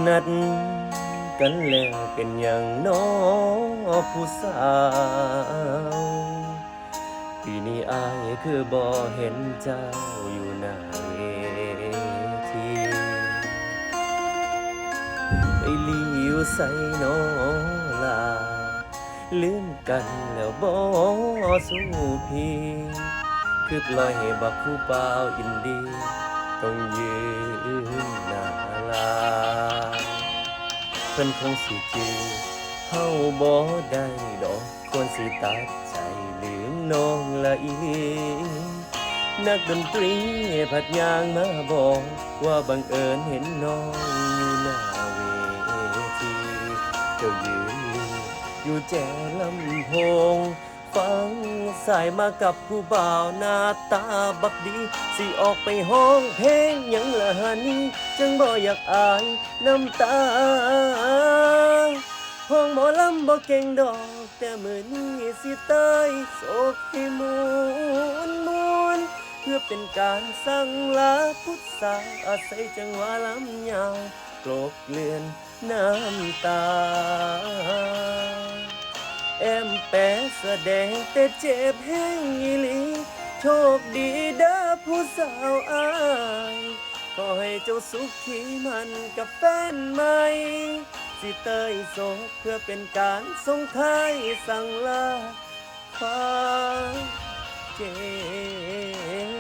นัดกันแล้วเป็นอย่างน้อผู้สาวปีนี้อายคือบ่เห็นเจ้าอยู่หน้าเวทีไปลีอยู่ใส่น้อลาลืมกันแล้วบ่สู้พี่คือปล่อยให้บักผู้เปล่าอินดีต้องยืนหน้าลา เพิ่นคงสิจือเฮาบ่ได้ดอกควรสิตัดใจลืมน้องละอีนักดนตรีผัดยางมาบอกว่าบังเอิญเห็นน้องอยู่หน้าเวทีเจ้ายืนอยู่แจลำโพงฟังสายมากับผู้บ่าวหน้าตาบักดีสิออกไปห้องเพลงหยังละหานี้จังบ่อยากอายน้ำตาห้องหมอลำบ่เก่งดอกแต่มื้อนี้สิเต้ยโศกให้มวนเพื่อเป็นการสั่งลาพุทธาอาศัยจังหวะลำยาวกลบเกลื่อนน้ำตาแอมแปะแสดงแต่เจ็บแห้งอีหลีโชคดีเด้อผู้สาวอายขอให้เจ้าสุขีมันกับแฟนใหม่สิเตยโศกเพื่อเป็นการส่งท้ายสั่งลาความเจ็บ